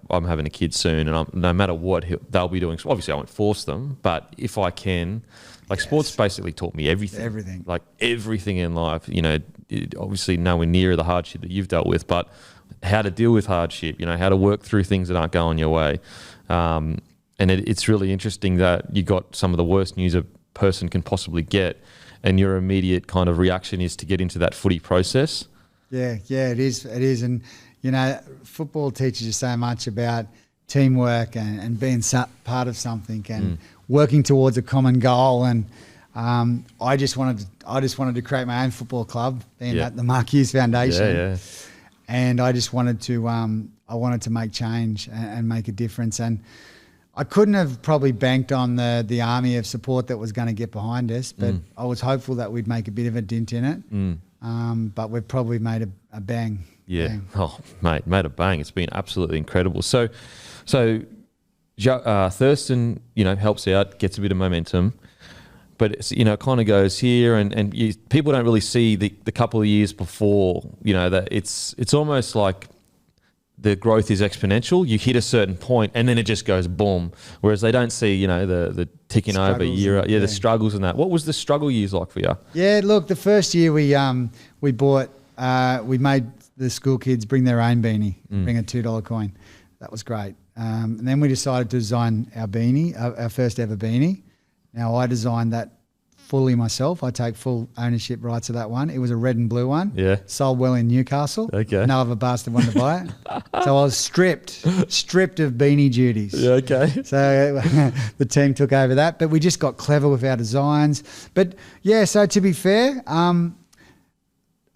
B: I'm having a kid soon, and no matter what they'll be doing, obviously I won't force them, but if I can, sports basically taught me everything.
C: Everything.
B: Everything in life, obviously nowhere near the hardship that you've dealt with, but how to deal with hardship, how to work through things that aren't going your way. And it's really interesting that you got some of the worst news a person can possibly get, and your immediate kind of reaction is to get into that footy process. Yeah,
C: it is. And, football teaches you so much about teamwork and being part of something and working towards a common goal. And I just wanted to create my own football club, being at the Mark Hughes Foundation.
B: Yeah.
C: And I just wanted to make change and make a difference. And I couldn't have probably banked on the army of support that was going to get behind us, but I was hopeful that we'd make a bit of a dent in it. But we've probably made a bang.
B: Yeah.
C: Bang.
B: Oh, mate, made a bang. It's been absolutely incredible. So Thurston, helps out, gets a bit of momentum, but it's, kind of goes here and people don't really see the couple of years before, that it's almost like the growth is exponential. You hit a certain point and then it just goes boom. Whereas they don't see, the ticking over year. The struggles and that. What was the struggle years like for you? Yeah,
C: look, the first year we made the school kids bring their own beanie, bring a $2 coin. That was great. And then we decided to design our beanie, our first ever beanie. Now I designed that fully myself. I take full ownership rights of that one. It was a red and blue one.
B: Yeah.
C: Sold well in Newcastle.
B: Okay.
C: No other bastard wanted to buy it. So I was stripped of beanie duties.
B: Yeah, okay.
C: So the team took over that, but we just got clever with our designs. But yeah, so to be fair,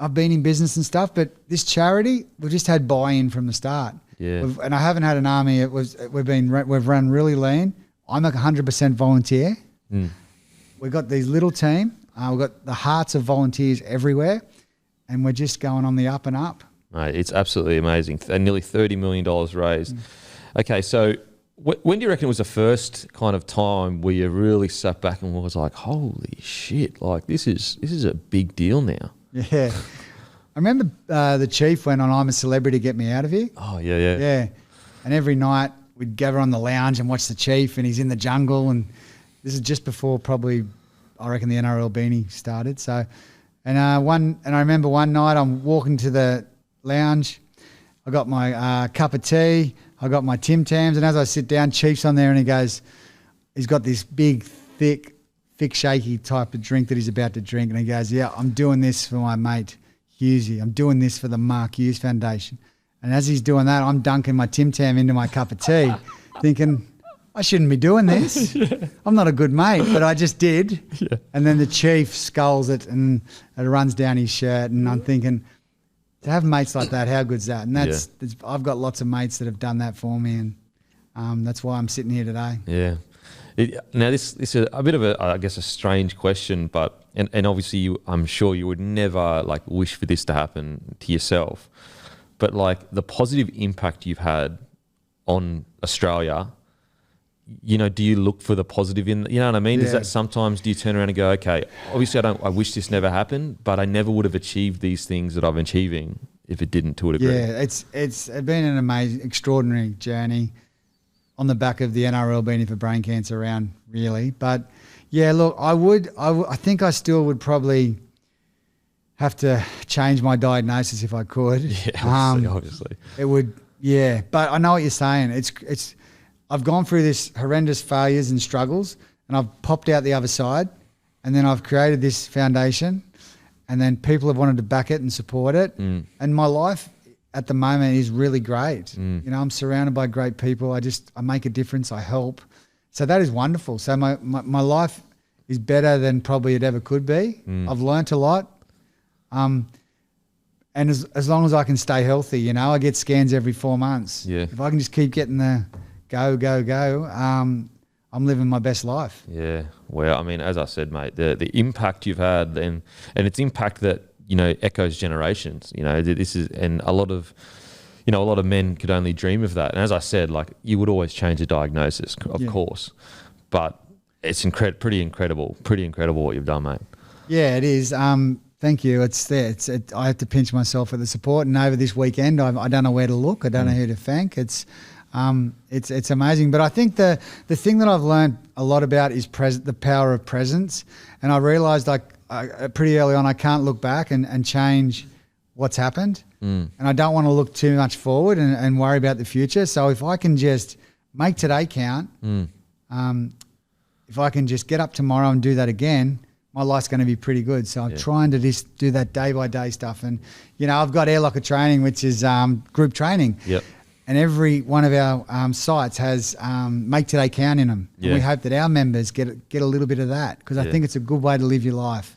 C: I've been in business and stuff, but this charity, we've just had buy-in from the start.
B: Yeah.
C: And I haven't had an army. We've run really lean. I'm 100% volunteer. We've got these little team. We've got the hearts of volunteers everywhere, and we're just going on the up and up.
B: Mate, it's absolutely amazing. And nearly $30 million raised. Okay, so When do you reckon it was the first kind of time where you really sat back and was like, holy shit, like this is a big deal now?
C: Yeah. I remember the chief went on I'm a Celebrity, Get Me Out of Here.
B: Oh, yeah.
C: Yeah. And every night we'd gather on the lounge and watch the chief, and he's in the jungle. And this is just before probably, I reckon, the NRL Beanie started. So, and I remember one night I'm walking to the lounge. I got my cup of tea. I got my Tim Tams, and as I sit down, Chief's on there, and he's got this big, thick, shaky type of drink that he's about to drink, and he goes, yeah, I'm doing this for my mate Hughesy. I'm doing this for the Mark Hughes Foundation. And as he's doing that, I'm dunking my Tim Tam into my cup of tea, thinking, I shouldn't be doing this. Yeah. I'm not a good mate, but I just did. Yeah. And then the chief sculls it, and it runs down his shirt, and I'm thinking, to have mates like that, how good's that? And I've got lots of mates that have done that for me, and that's why I'm sitting here today.
B: Yeah. Now this is a bit of a strange question, but and obviously I'm sure you would never like wish for this to happen to yourself, but like the positive impact you've had on Australia, you know, do you look for the positive in, you know what I mean? Yeah. Is that sometimes do you turn around and go, okay, obviously I wish this never happened, but I never would have achieved these things that I'm achieving if it didn't to a degree.
C: Yeah, it's been an amazing, extraordinary journey on the back of the NRL Beanie for brain cancer round, really. But yeah, look, I think I still would probably have to change my diagnosis if I could.
B: Yeah, obviously.
C: It would, yeah. But I know what you're saying. I've gone through this horrendous failures and struggles, and I've popped out the other side, and then I've created this foundation, and then people have wanted to back it and support it. And my life at the moment is really great. You know, I'm surrounded by great people. I make a difference. I help. So that is wonderful. So my life is better than probably it ever could be. I've learnt a lot. And as long as I can stay healthy, you know, I get scans every 4 months. Yeah. If I can just keep getting the go, I'm living my best life.
B: Yeah. Well, I mean, as I said, mate, the impact you've had and its impact that, you know, echoes generations, you know, this is, and a lot of men could only dream of that. And as I said, like you would always change the diagnosis, of course, but it's pretty incredible what you've done, mate. Yeah,
C: it is. Thank you. It's there. I have to pinch myself for the support. And over this weekend, I don't know where to look. I don't know who to thank. It's amazing. But I think the thing that I've learned a lot about is the power of presence. And I realised pretty early on I can't look back and change what's happened. And I don't want to look too much forward and worry about the future. So if I can just make today count, if I can just get up tomorrow and do that again, my life's going to be pretty good. So I'm trying to just do that day-by-day stuff. And, you know, I've got Air Locker Training, which is group training. Yep. And every one of our sites has Make Today Count in them. Yeah. And we hope that our members get a little bit of that, because I think it's a good way to live your life.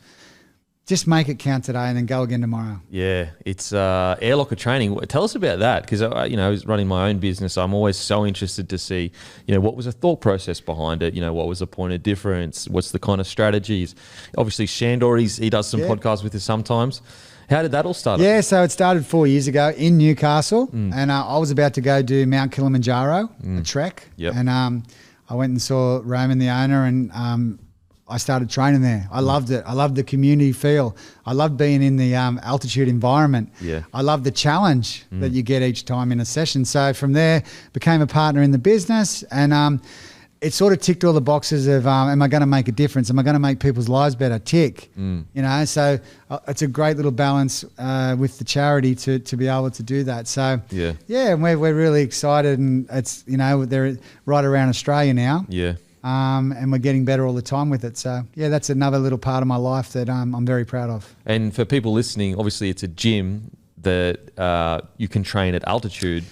C: Just make it count today and then go again tomorrow. Yeah, it's Air Locker Training. Tell us about that, because you know, I was running my own business. I'm always so interested to see, you know, what was the thought process behind it. You know, what was the point of difference? What's the kind of strategies? Obviously, Shandor, he does some podcasts with us sometimes. How did that all start? Yeah, so it started 4 years ago in Newcastle, and I was about to go do Mount Kilimanjaro, a trek, and I went and saw Roman, the owner, and I started training there. I loved it. I loved the community feel. I loved being in the altitude environment. Yeah. I loved the challenge that you get each time in a session. So from there, became a partner in the business, and it sort of ticked all the boxes of, am I going to make a difference? Am I going to make people's lives better? Tick. You know, so it's a great little balance with the charity to be able to do that. So yeah, and we're really excited, and it's, you know, they're right around Australia now. Yeah. And we're getting better all the time with it. So, yeah, that's another little part of my life that I'm very proud of. And for people listening, obviously it's a gym that you can train at altitude,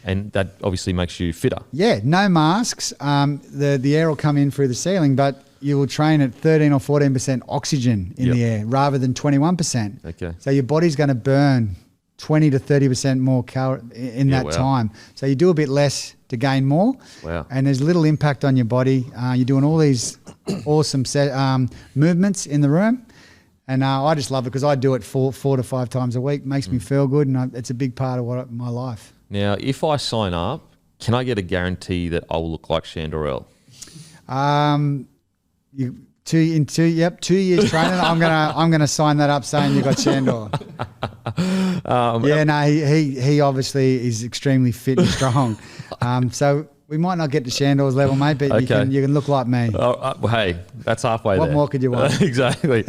C: and that obviously makes you fitter. Yeah, no masks. The air will come in through the ceiling, but you will train at 13 or 14% oxygen in the air rather than 21%. Okay. So your body's going to burn 20 to 30% more calories in that time. So you do a bit less to gain more. Wow. And there's little impact on your body. You're doing all these awesome movements in the room. And I just love it because I do it four to 5 times a week. Makes me feel good, and it's a big part of my life. Now, if I sign up
B: can I get a guarantee that I will look like Shandorel?
C: 2 years training. I'm gonna sign that up saying you got Shandor. He obviously is extremely fit and strong. So we might not get to Shandor's level, mate, but you can look like me.
B: Hey, that's halfway
C: What
B: there.
C: more could you want?
B: Exactly,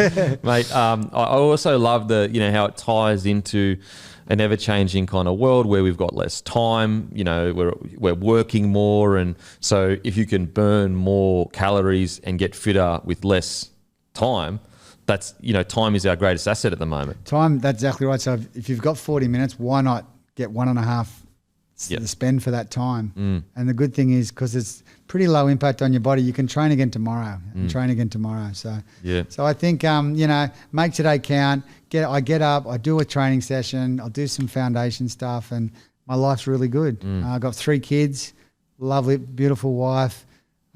B: mate. I also love how it ties into an ever-changing kind of world where we've got less time. We're working more, and so if you can burn more calories and get fitter with less time, that's time is our greatest asset at the moment.
C: Time, that's exactly right. So if you've got 40 minutes, why not get 1.5 to spend for that time? And the good thing is, because it's pretty low impact on your body, you can train again tomorrow and train again tomorrow. So I think make today count. I get up, I do a training session, I'll do some foundation stuff, and my life's really good. I've got 3 kids, lovely, beautiful wife.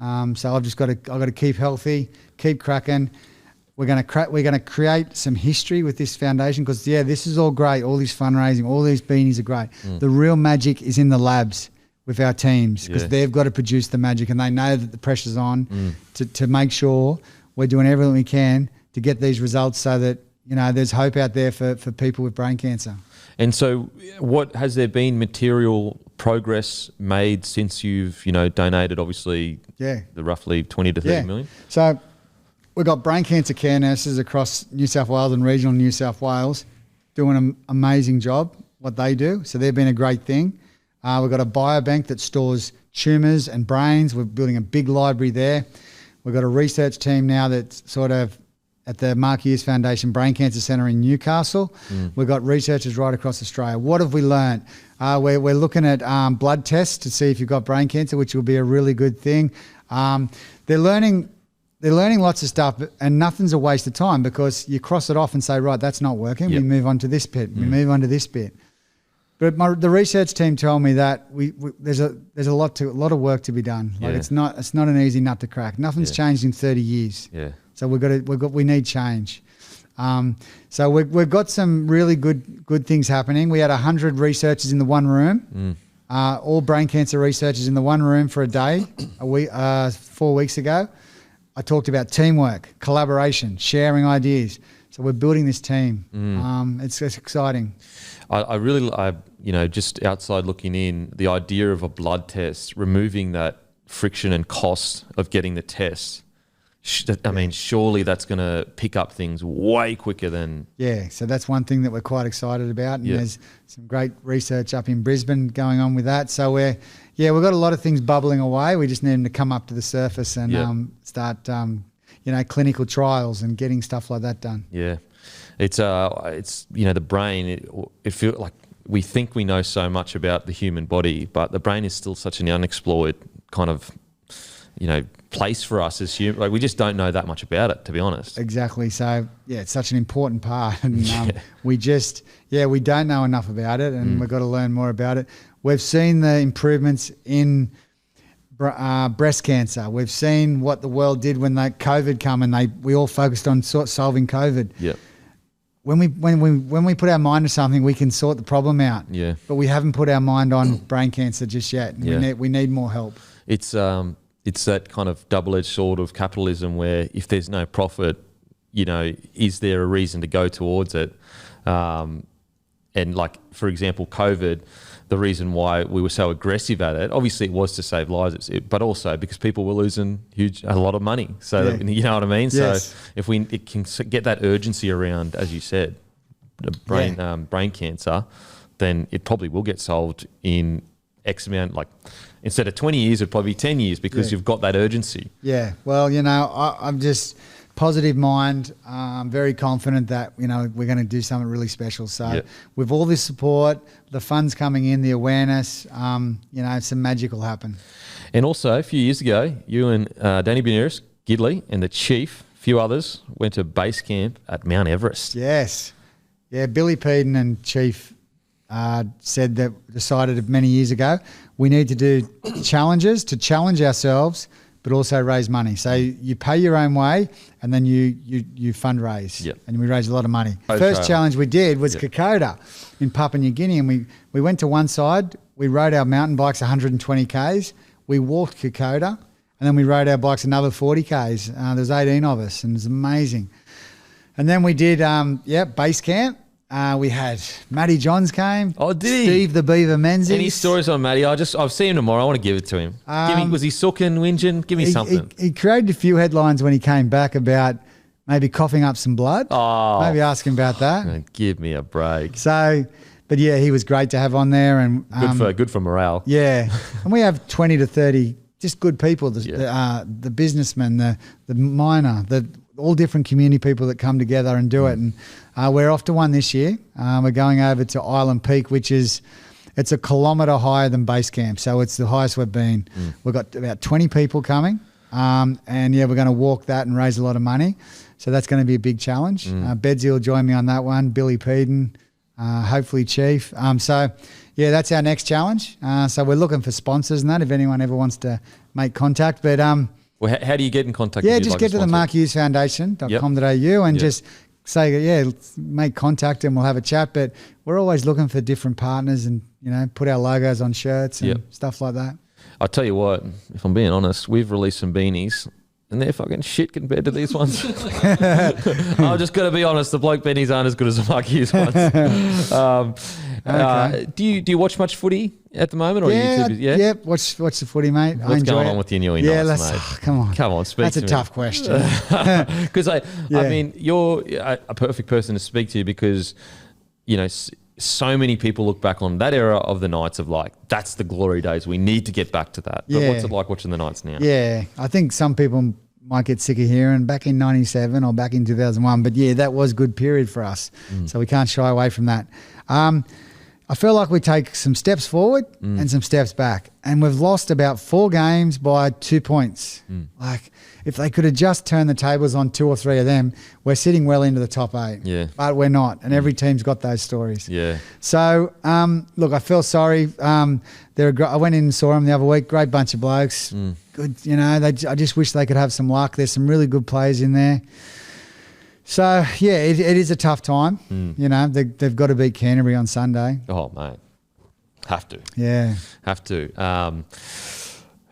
C: So I've got to keep healthy, keep cracking. We're going to create some history with this foundation, because this is all great. All this fundraising, all these beanies are great. The real magic is in the labs with our teams, because they've got to produce the magic, and they know that the pressure's on to make sure we're doing everything we can to get these results, so that there's hope out there for people with brain cancer. And
B: so, what has there been material progress made since you've donated? Obviously, the roughly 20 to 30 million.
C: So we've got brain cancer care nurses across New South Wales and regional New South Wales doing an amazing job what they do. So they've been a great thing. We've got a biobank that stores tumours and brains. We're building a big library there. We've got a research team now that's sort of at the Mark Hughes Foundation Brain Cancer Centre in Newcastle. We've got researchers right across Australia. What have we learned? We're looking at blood tests to see if you've got brain cancer, which will be a really good thing. They're learning lots of stuff, and nothing's a waste of time, because you cross it off and say, right, that's not working. We move on to this bit. We move on to this bit. But the research team told me that there's a lot of work to be done. Like it's not an easy nut to crack. Nothing's changed in 30 years. So we need change. So we've got some really good things happening. We had 100 researchers in the one room, all brain cancer researchers in the one room for a day, 4 weeks ago. I talked about teamwork, collaboration, sharing ideas. So we're building this team. It's exciting.
B: I really, just outside looking in, the idea of a blood test, removing that friction and cost of getting the test. Surely that's going to pick up things way quicker than... So that's one thing that we're quite excited about. And there's some great research up in Brisbane going on with that. So we've got a lot of things bubbling away. We just need them to come up to the surface and start, clinical trials and getting stuff like that done. It's the brain, it feels like we think we know so much about the human body, but the brain is still such an unexplored kind of, place for us as humans. Like, we just don't know that much about it, to be honest.
C: Exactly. So it's such an important part, and we don't know enough about it, and we've got to learn more about it. We've seen the improvements in breast cancer. We've seen what the world did when COVID come, and we all focused on solving COVID. When we put our mind to something, we can sort the problem out. But we haven't put our mind on brain cancer just yet. We need more help.
B: It's that kind of double-edged sword of capitalism, where if there's no profit, is there a reason to go towards it? And like, for example, COVID, the reason why we were so aggressive at it, obviously it was to save lives, but also because people were losing a lot of money. So you know what I mean?
C: Yes.
B: So if it can get that urgency around, as you said, the brain cancer, then it probably will get solved in X amount, like instead of 20 years, it'd probably be 10 years, because you've got that urgency.
C: Well, I'm just positive mind. I'm very confident that, we're going to do something really special. So with all this support, the funds coming in, the awareness, some magic will happen.
B: And also, a few years ago, you and Danny Beanies, Gidley, and the Chief, a few others, went to base camp at Mount Everest.
C: Yes. Billy Peden and Chief decided many years ago, we need to do challenges to challenge ourselves but also raise money. So you pay your own way, and then you fundraise.
B: Yep.
C: And we raised a lot of money.
B: Okay.
C: First challenge we did was Kokoda in Papua New Guinea, and we went to one side. We rode our mountain bikes 120 Ks. We walked Kokoda, and then we rode our bikes another 40 Ks. There was 18 of us, and it was amazing. And then we did, base camp. We had Matty Johns came.
B: Oh, did he?
C: Steve the Beaver Menzies.
B: Any stories on Matty? I've seen him tomorrow. I want to give it to him. Was he sulking, whinging? Give me something.
C: He created a few headlines when he came back about maybe coughing up some blood.
B: Oh.
C: Maybe ask him about that.
B: Give me a break.
C: So, but yeah, he was great to have on there. And
B: Good for morale.
C: Yeah. And we have 20 to 30 just good people, the businessmen, the miner, all different community people that come together and do it. And we're off to one this year. We're going over to Island Peak, it's a kilometre higher than base camp. So it's the highest we've been. We've got about 20 people coming. We're going to walk that and raise a lot of money. So that's going to be a big challenge. Bedsy will join me on that one. Billy Peden, hopefully Chief. That's our next challenge. So we're looking for sponsors and that if anyone ever wants to make contact. But
B: well, how do you get in contact?
C: Yeah, just get to the Mark Hughes Foundation.com.au and just say, let's make contact and we'll have a chat. But we're always looking for different partners and, put our logos on shirts and stuff like that.
B: I'll tell you what, if I'm being honest, we've released some beanies and they're fucking shit compared to these ones. I'm just going to be honest, the Bloke beanies aren't as good as the Mark Hughes ones.
C: Okay.
B: Do you watch much footy at the moment? Or are you too busy?
C: Yeah, watch the footy, mate.
B: What's going on with your new mate?
C: Come on,
B: speak
C: That's
B: to me.
C: a tough question.
B: Because I mean, you're a perfect person to speak to because, so many people look back on that era of the Knights of like, that's the glory days. We need to get back to that. But what's it like watching the Knights now?
C: Yeah, I think some people might get sick of hearing back in 97 or back in 2001. But yeah, that was a good period for us. So we can't shy away from that. I feel like we take some steps forward and some steps back. And we've lost about 4 games by 2 points. Like, if they could have just turned the tables on 2 or 3 of them, we're sitting well into the top 8.
B: Yeah.
C: But we're not. And every team's got those stories.
B: Yeah.
C: So, look, I feel sorry. I went in and saw them the other week. Great bunch of blokes. Good, I just wish they could have some luck. There's some really good players in there. So, yeah, it is a tough time. They've got to beat Canterbury on Sunday.
B: Oh, mate. Have to.
C: Yeah.
B: Have to.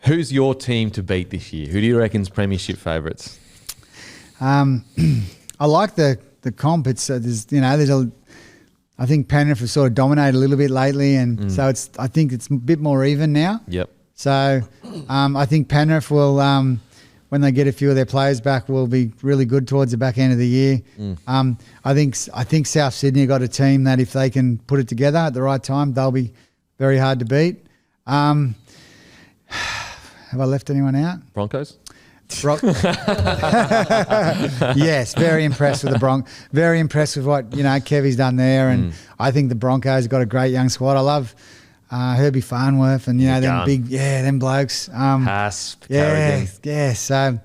B: Who's your team to beat this year? Who do you reckon's premiership favourites?
C: I like the comp. It's I think Penrith have sort of dominated a little bit lately, and so I think it's a bit more even now.
B: Yep.
C: So I think Penrith will, when they get a few of their players back, will be really good towards the back end of the year. I think South Sydney got a team that if they can put it together at the right time, they'll be very hard to beat. Have I left anyone out?
B: Broncos?
C: Yes, very impressed with the Broncos. Very impressed with what Kevy's done there, and I think the Broncos got a great young squad. I love Herbie Farnworth and them blokes.
B: Hasp, Carrigan.
C: So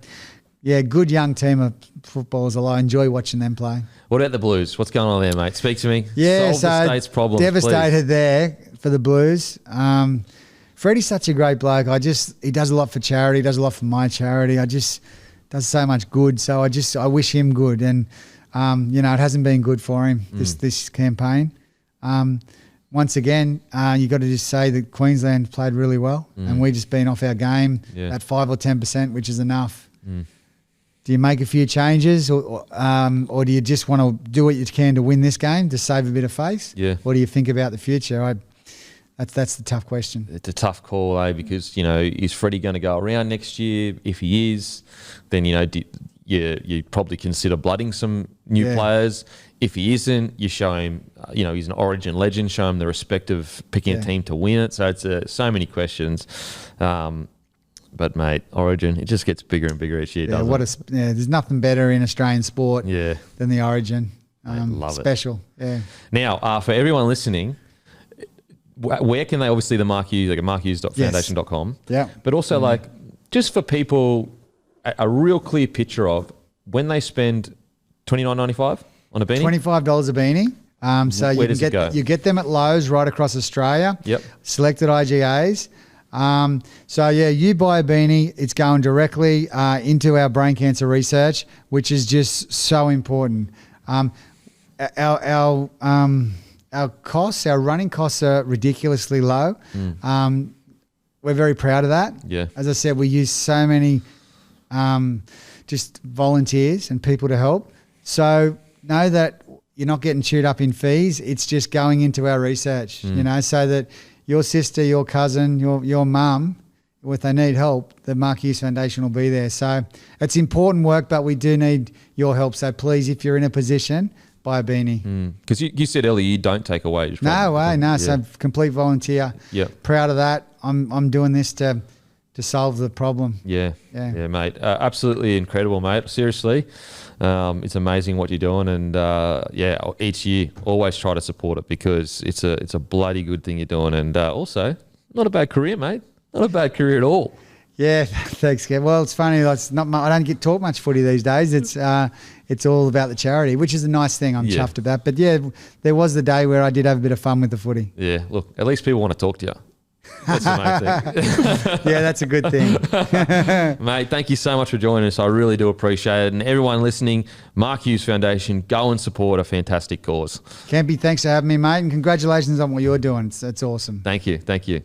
C: good young team of footballers. I enjoy watching them play.
B: What about the Blues? What's going on there, mate? Speak to me.
C: Yeah,
B: Solve the state's problems.
C: Devastated there for the Blues. Freddie's such a great bloke. He does a lot for charity. He does a lot for my charity. Does so much good. So I wish him good. And it hasn't been good for him this campaign. Once again, you got to just say that Queensland played really well, and we just been off our game at 5 or 10%, which is enough. Do you make a few changes, or do you just want to do what you can to win this game to save a bit of face?
B: Yeah.
C: What do you think about the future? That's the tough question.
B: It's a tough call, because is Freddie going to go around next year? If he is, then you probably consider blooding some new players. If he isn't, you show him, he's an Origin legend. Show him the respect of picking a team to win it. So it's so many questions. But mate, Origin, it just gets bigger and bigger each year. Doesn't it?
C: There's nothing better in Australian sport
B: than
C: the Origin.
B: Love
C: special.
B: it. Yeah. Now, for everyone listening, where can they obviously the Mark Hughes, like at markhughes.foundation.com.
C: Yeah.
B: But also just for people, a real clear picture of when they spend $29.95 on a beanie.
C: $25 a beanie. So
B: where does it go?
C: You get them at Lowe's right across Australia.
B: Yep.
C: Selected IGAs. So yeah, you buy a beanie, it's going directly into our brain cancer research, which is just so important. Our costs, our running costs are ridiculously low. We're very proud of that.
B: Yeah.
C: As I said, we use so many just volunteers and people to help. So know that you're not getting chewed up in fees. It's just going into our research, you know, so that your sister, your cousin, your mum, if they need help, the Mark Hughes Foundation will be there. So it's important work, but we do need your help. So please, if you're in a position, buy a beanie.
B: Because you said earlier you don't take a wage.
C: No way, no.
B: Yeah.
C: So complete volunteer.
B: Yeah.
C: Proud of that. I'm doing this to solve the problem.
B: Yeah, mate. Absolutely incredible, mate. Seriously, it's amazing what you're doing, and each year always try to support it because it's a bloody good thing you're doing, and also not a bad career, mate. Not a bad career at all.
C: Yeah, thanks, Kev. Well, it's funny. It's not. I don't get taught much footy these days. It's all about the charity, which is a nice thing. I'm chuffed about. But yeah, there was the day where I did have a bit of fun with the footy.
B: Yeah, look, at least people want to talk to you. That's the main thing.
C: Yeah, that's a good thing.
B: Mate, thank you so much for joining us. I really do appreciate it. And everyone listening, Mark Hughes Foundation, go and support a fantastic cause.
C: Campy, thanks for having me, mate. And congratulations on what you're doing. It's awesome.
B: Thank you.